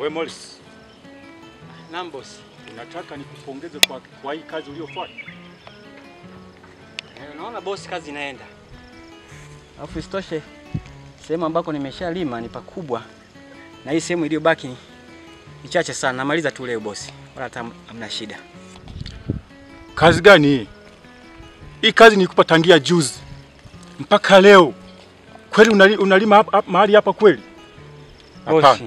We Morris. Naam boss. Nataka nikupongeze kwa hii kazi uliyofanya. Naona boss kazi inaenda. Alafu isitoshe sehemu ambako nimeshalima ni pakubwa. Na hii sehemu iliyobaki ni chache sana. Namaliza tu leo boss. Wala hata hamna shida. Kazi gani hii? Hii kazi nilikupa tangia juzi mpaka leo. Kweli unalima mahali hapa kweli? Boss.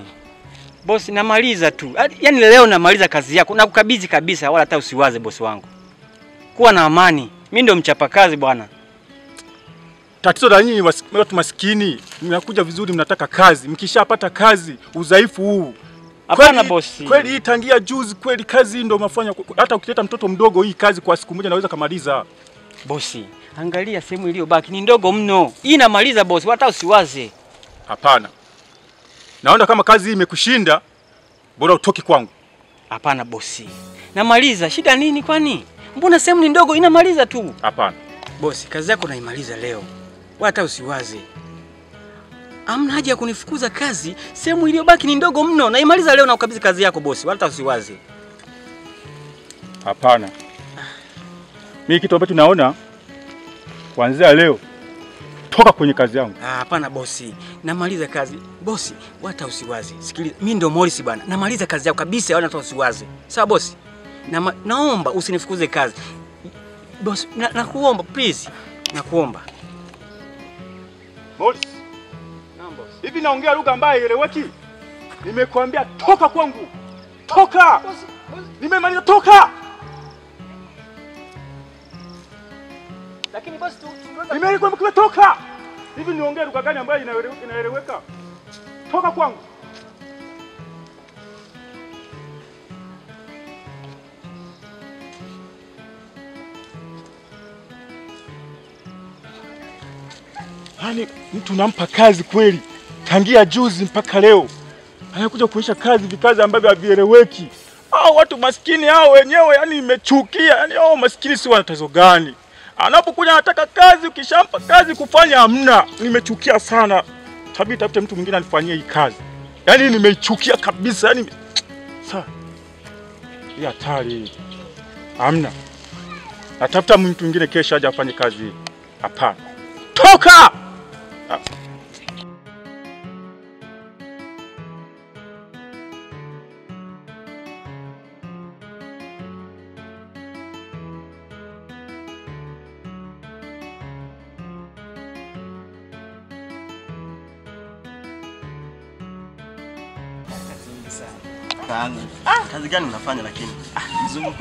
Boss namaliza tu. Yaani leo namaliza kazi yako. Nakukabidhi kabisa wala hata usiwaze boss wangu. Kuwa na amani. Mimi ndio mchapakazi bwana. Tatizo la nyinyi watu maskini, mnakuja vizuri mnataka kazi. Mkishapata kazi, udhaifu huu. Hapana boss. Kweli hii tangia juzi kweli kazi ndio unafanya. Hata ukileta mtoto mdogo hii kazi kwa siku moja naweza kumaliza. Boss, angalia sehemu iliyobaki ni ndogo mno. Hii namaliza boss, hata usiwaze. Hapana. Naona kama kazi hii imekushinda, bora utoke kwangu. Hapana boss. Namaliza, shida nini kwani? Mbona sehemu ni ndogo inamaliza tu? Hapana. Boss, kazi yako naimaliza leo. Wala hata usiwaze. Hamna haja ya kunifukuza kazi, sehemu iliyobaki ni ndogo mno. Naimaliza leo na ukabidhi kazi yako boss, wala hata usiwaze. Hapana. Mimi kitu ambacho naona kuanzia leo toka kwenye kazi yangu. Hapana boss. Namaliza kazi. Boss, hata usiwaze. Sikiliza, mimi ndio Morris bwana. Namaliza kazi yako kabisa, wala hata usiwaze. Sawa boss? Naomba usinifukuze kazi. Boss, nakuomba please. Nakuomba. Morris. Naam boss. Hivi naongea lugha ambayo ieleweki? Nimekuambia toka kwangu. Toka. Boss. Nimemaliza toka. Lakini boss nimekuambia toka. Hivi niongea lugha gani ambayo inaeleweka? Toka kwangu. Hani mtu nampa kazi kweli tangia juzi mpaka leo. Anakuja kuisha vikazi ambavyo havieleweki. Watu maskini hao wenyewe yani nimechukia. Yani maskini si wana tatizo gani? Anapokuja anataka kazi ukishampa kazi kufanya hamna. Nimechukia sana. Tafute mtu mwingine anifanyie hii kazi. Yani nimeichukia kabisa. Yani sasa hii hatari. Hamna. Natafuta mtu mwingine kesho aje afanye kazi hii. Hapana. Toka! Kazi gani unafanya lakini?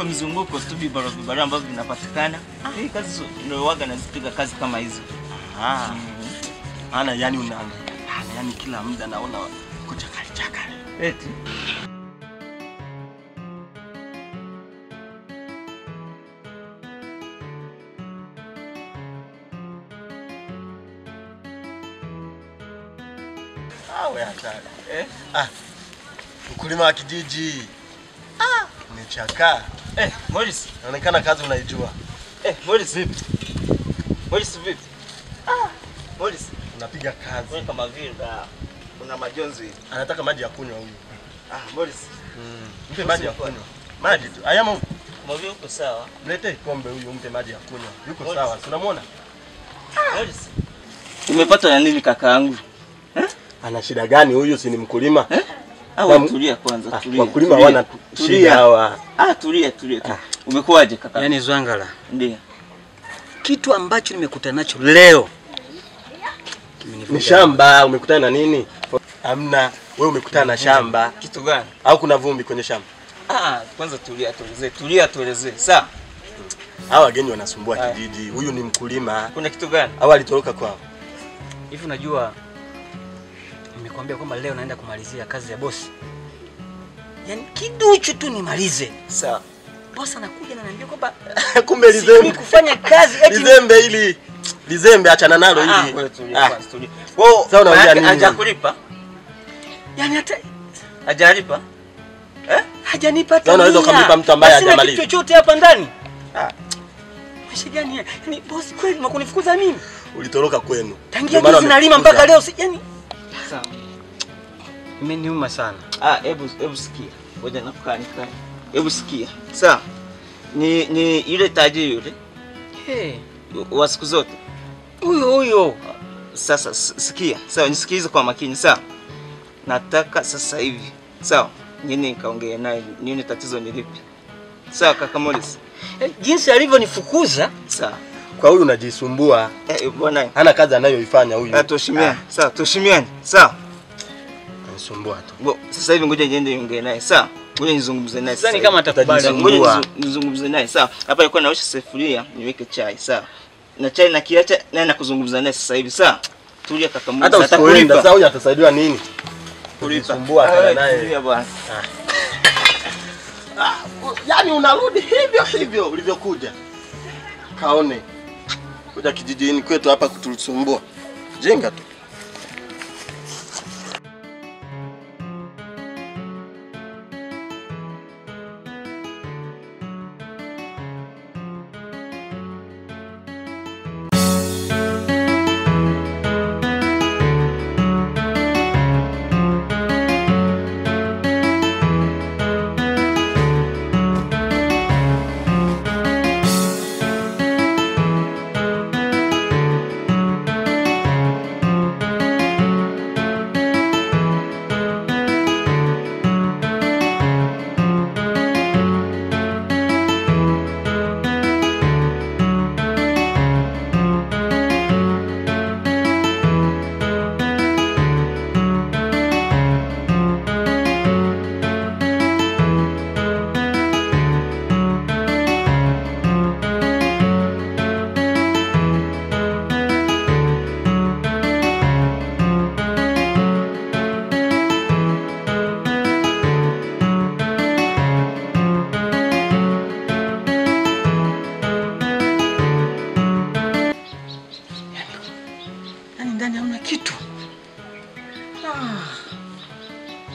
Mizunguko studio barabara ambazo vinapatikana. Hii kazi ndio waga nazipiga kazi kama hizo. Ana yani unaanza. Yani kila muda naona kuchakali. Eti. Wewe hatari. Mkulima wa kijiji. Umechakaa. Morris, inaonekana kazi unaijua. Morris vipi? Morris vipi? Morris, unapiga kazi. Wewe kama vile una majonzi. Anataka maji ya kunywa huyu. Morris. Mpe maji ya kunywa. Maji tu. Ayama huko. Kama vile uko sawa. Mlete kombe huyu umpe maji ya kunywa. Yuko sawa. Unamwona? Morris. Umepata na nini kakaangu? Ana shida gani huyu si ni mkulima? Tulia kwanza, tulia. Wakulima wana shida hawa. Tulia. Umekuaje kaka? Yaani Zwangala. Ndio. Kitu ambacho nimekutana nacho leo. Ni shamba, umekutana na nini? Hamna, wewe umekutana na shamba. Kitu gani? Au kuna vumbi kwenye shamba? Kwanza tuelezee. Sawa. Hawa wageni wanasumbua kijiji. Huyu ni mkulima. Kuna kitu gani? Au alitoroka kwao? Hivi unajua nimekwambia kwamba leo naenda kumalizia kazi ya bosi. Yaani kiduchu tu nimalize. Sawa. Bosi anakuja na ananiambia kwamba kumbe lizembe kufanya kazi eti lizembe hili. Lizembe achana nalo hili. Tulia. Wao sasa unaongea nini? Hajakulipa? Yaani hata hajalipa? Hajanipa hata. Sasa unaweza kumlipa mtu ambaye hajamaliza. Sina chochote hapa ndani. Maisha gani? Yaani bosi kweli unakunifukuza mimi? Ulitoroka kwenu. Tangia juzi nalima mpaka leo yani. Sawa. Imeniuma sana. Hebu sikia. Ngoja nakukaa. Hebu sikia. Sawa. Ni yule tajiri yule. Wa siku zote. Huyo. Sasa sikia. Sawa, nisikilize kwa makini, sawa? Nataka sasa hivi. Sawa? Nini nikaongea naye? Nini tatizo ni lipi? Sawa kaka Morris. Jinsi alivyonifukuza, sawa. Kwa huyu unajisumbua. Bwana. Hana kazi anayoifanya huyu. Tuheshimiane. Sawa, tuheshimiane. Sawa. Anisumbua tu. Sasa hivi ngoja niende niongee naye, sawa? Ngoja nizungumze naye. Sidhani kama atakubali. Ngoja nizungumze naye, sawa? Hapa nilikuwa naosha sufuria, niweke chai, sawa? Na chai nakiacha naye nakuzungumza naye sasa hivi, sawa? Tulia kaka Mungu. Hata atakulipa. Sasa huyu atasaidiwa nini? Kulisumbua kana naye. Tulia bwana. Yaani unarudi hivyo ulivyokuja. Kaone. Kuja kijijini kwetu hapa kutusumbua. Jenga tu.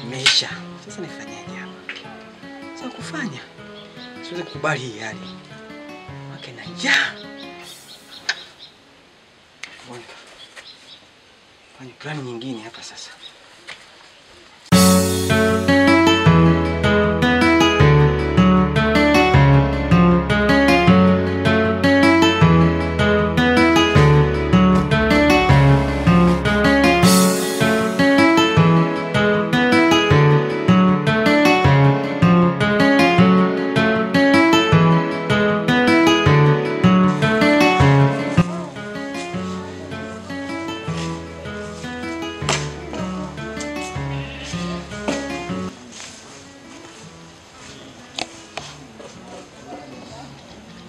Imeisha. Sasa nifanyaje hapa? Sasa kufanya. Siwezi kukubali hii hali. Wake na njaa. Fanya plani nyingine hapa sasa.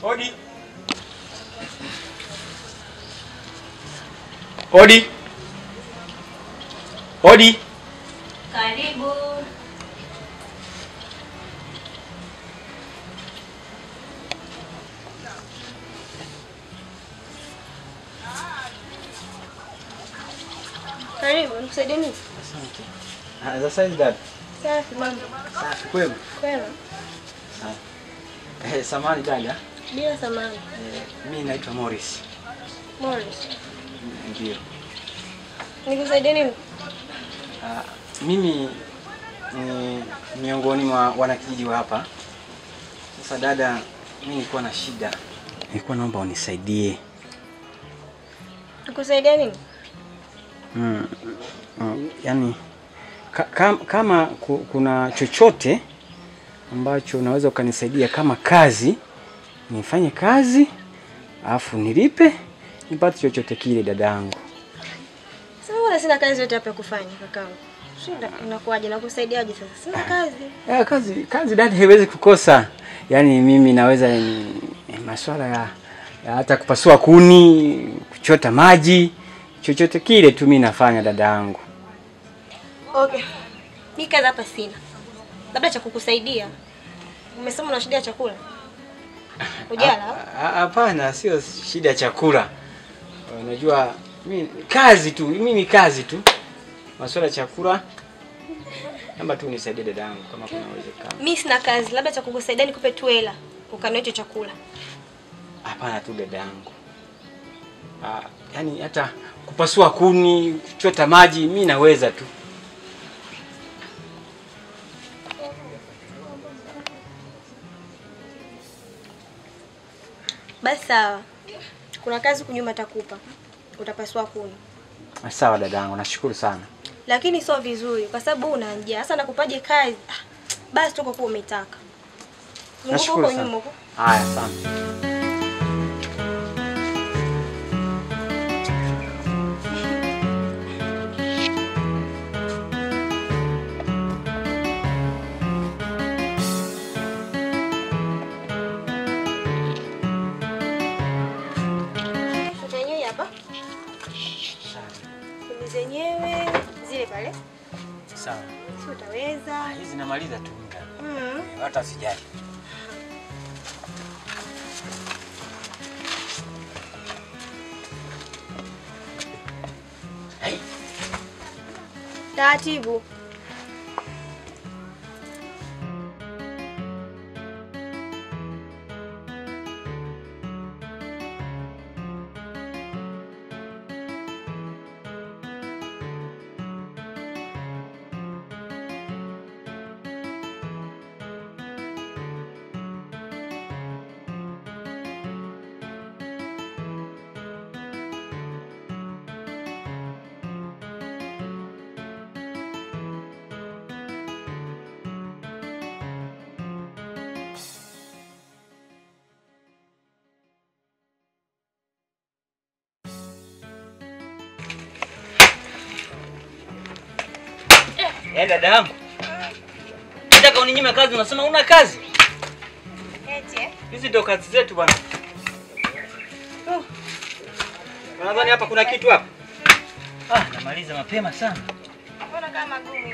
Odi. Odi. Odi. Karibu. Karibu, nikusaidie nini? Asante. Sasa hizi dada. Safi mama. Safi kwema. Kwema. Samahani dada. Bila samahani. Mimi naitwa Morris. Morris. Ndio. Nikusaidie nini? Mimi ni miongoni mwa wanakijiji wa hapa. Sasa dada, mimi nilikuwa na shida. Nilikuwa naomba unisaidie. Nikusaidia nini? Yaani kama kuna chochote ambacho unaweza ukanisaidia kama kazi, nifanye kazi, alafu nilipe, nipate chochote kile dadangu. Sasa mbona sina kazi yote hapa ya kufanya kakangu? Shida inakuaje na kusaidiaje sasa? Sina kazi. Kazi dada haiwezi kukosa. Yaani mimi naweza masuala ya hata kupasua kuni, kuchota maji, chochote kile tu mimi nafanya dadangu. Okay. Mimi kazi hapa sina. Labda cha kukusaidia. Umesema una shida ya chakula? Ujala? Hapana, sio shida ya chakula. Unajua mimi kazi tu. Masuala ya chakula. Namba tu nisaidie dadangu kama kuna uwezekano. Mimi sina kazi, labda cha kukusaidia nikupe tu hela ukanunue hicho chakula. Hapana tu dadangu. Yaani hata kupasua kuni, kuchota maji mimi naweza tu. Basi sawa. Kuna kazi kunyuma atakupa. Utapaswa kuni. Sawa dadangu, nashukuru sana. Lakini sio vizuri kwa sababu una njaa. Sasa nakupaje kazi? Basi tuko kwa umetaka. Nashukuru sana. Nyuma huko. Haya, asante. Zenyewe zile pale. Sawa. Si utaweza? Hizi namaliza tu muda. Hata usijali. Hey. Taratibu. Dada yangu. Nataka uninyime kazi, unasema una kazi? Eti. Hizi ndio kazi zetu bwana. Nadhani hapa kuna kitu hapa. Namaliza mapema sana. Mbona kama gumu?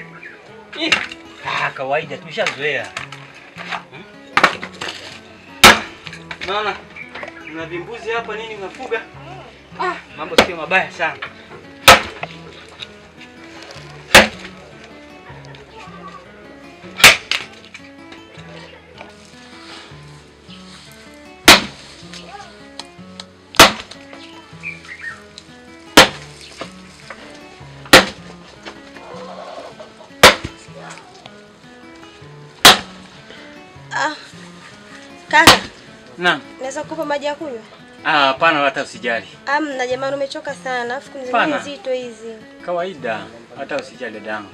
Kawaida tumeshazoea. Naona kuna vimbuzi hapa nini unafuga? Mambo sio mabaya sana. Kaka. Naam. Naweza kukupa maji ya kunywa? Hapana, hata usijali. Na jamani umechoka sana. Afu kunizidi nzito hizi. Kawaida, hata usijali dadangu.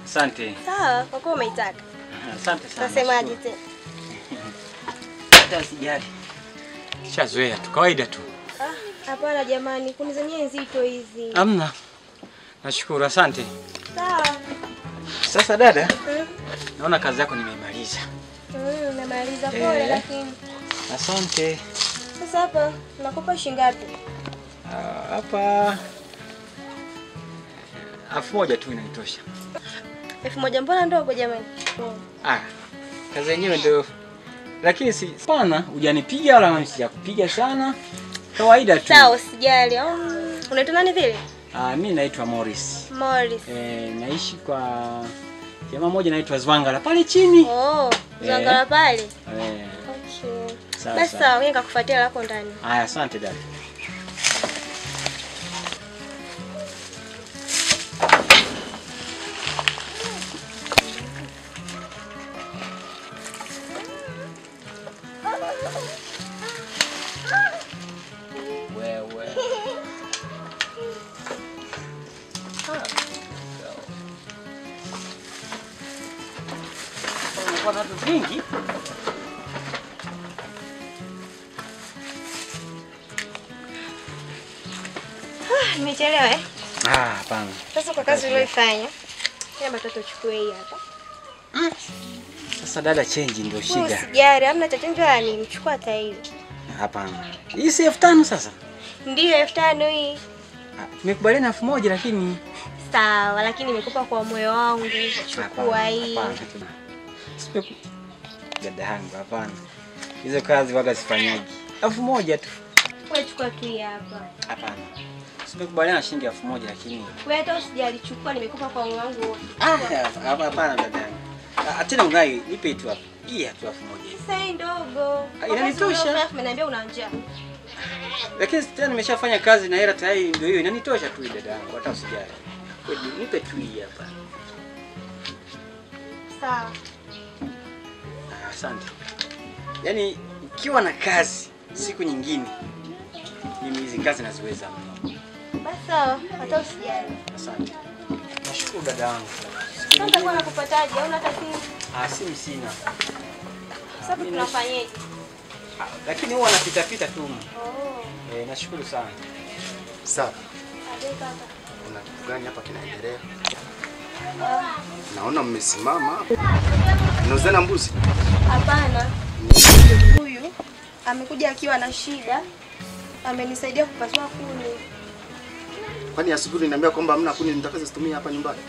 Asante. Sawa, kwa kuwa umeitaka. Asante sana. Nasemaje tena? Hata usijali. Shazoea tu, kawaida tu. Hapana jamani, kunizidi nzito hizi. Hamna. Nashukuru, asante. Sawa. Sasa dada, naona kazi yako nimeimaliza. Nimemaliza pole lakini. Asante. Sasa hapa nakupa shilingi ngapi? Hapa 1000 tu inanitosha. 1000 mbona ndogo jamani? Kazi yenyewe ndio. Lakini si sana, hujanipiga wala mimi sijakupiga sana. Kawaida tu. Sawa, usijali. Unaitwa nani vile? Mimi naitwa Morris. Morris. Naishi kwa jamaa mmoja anaitwa Zwangala pale chini. Zwangala pale. Okay. Basi sawa, mimi nikakufuatia lako ndani. Haya, asante dada. Kwa vitu vingi. Nimechelewa Hapana. Sasa kwa kazi uliyoifanya, kama mtoto uchukue hii hapa. Sasa dada, change ndio shida. Usijali, hamna cha change yani, mchukua hata hii. Hapana. Hii si 5000 sasa? Ndio 5000 hii. Tumekubaliana 1000 lakini sawa, lakini nimekupa kwa moyo wangu. Chukua hii. Dada yangu, hapana. Hizo kazi waga sifanyaji. 1000 tu. Wewe chukua tu hii hapa. Hapana. Tumekubaliana shilingi 1000 lakini wewe hata usijali, chukua, nimekupa kwa moyo wangu wote. Hapana dada yangu. Tena ungai nipe tu hapa. Hii hatu 1000. Sasa hii ndogo. Inanitosha. Umeniambia una njaa. Lakini tena nimeshafanya kazi na hela tayari, ndio hiyo inanitosha tu dada yangu, hata usijali. Nipe tu hii hapa. Sawa. Asante. Yaani ukiwa na kazi siku nyingine mimi hizi kazi naziweza. Basi sawa, hata usijali. Asante. Nashukuru dada yangu. Sasa nitakuwa nakupataje? Hauna hata simu? Simu sina. Sasa tunafanyaje? Lakini huwa napita pita tu. Oh. Nashukuru sana. Sawa. Aje kaka. Kuna kitu gani hapa kinaendelea? Naona mmesimama hapa. Mnauzana mbuzi? Hapana. Huyu amekuja akiwa na shida. Amenisaidia kupasua kuni. Kwani asubuhi niambia kwamba hamna kuni nitakazozitumia hapa nyumbani?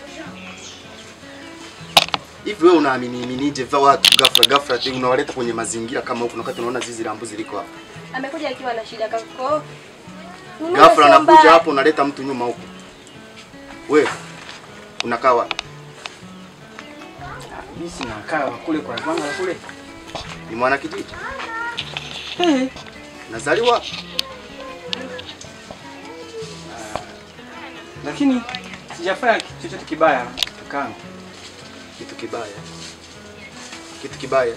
Hivi wewe unaaminije vya watu ghafla tu unawaleta kwenye mazingira kama huko wakati unaona zizi la mbuzi liko hapa? Amekuja akiwa na shida kaka. Ghafla anakuja hapo unaleta mtu nyuma huko. Wewe unakaa wapi? Mimi sinakaa kule kwa mama kule. Ni mwana kijiji? Nazaliwa? Lakini sijafanya chochote kibaya kakaangu. Kitu kibaya. Kitu kibaya.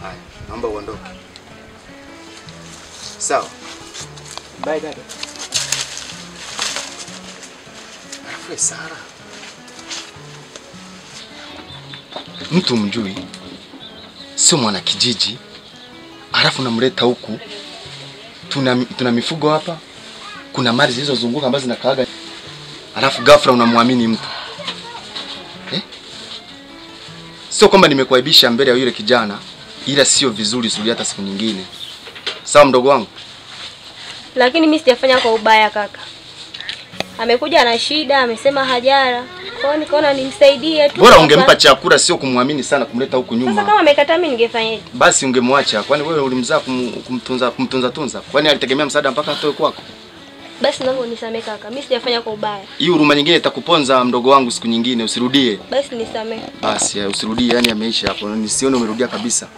Haya, naomba uondoke. Sawa. Bye dada. Alafu Sara. Mtu mjui. Sio mwana kijiji. Alafu namleta huku. Tuna mifugo hapa. Kuna mali zilizozunguka ambazo zinakaaga. Alafu ghafla unamwamini mtu. Sio kwamba nimekuaibisha mbele ya yule kijana, ila sio vizuri usirudi hata siku nyingine. Sawa mdogo wangu? Lakini mimi sijafanya kwa ubaya kaka. Amekuja na shida, amesema hajara. Kwa hiyo nikaona nimsaidie tu. Bora ungempa chakula sio kumwamini sana kumleta huku nyuma. Sasa kama amekataa mimi ningefanyaje? Basi ungemwacha. Kwani wewe ulimzaa kumtunza? Kwani alitegemea msaada mpaka atoe kwako? Basi naomba unisamee kaka. Mimi sijafanya kwa ubaya. Hii huruma nyingine itakuponza mdogo wangu siku nyingine, usirudie. Basi nisamee. Basi usirudie, yani ameisha hapo. Nisione umerudia kabisa.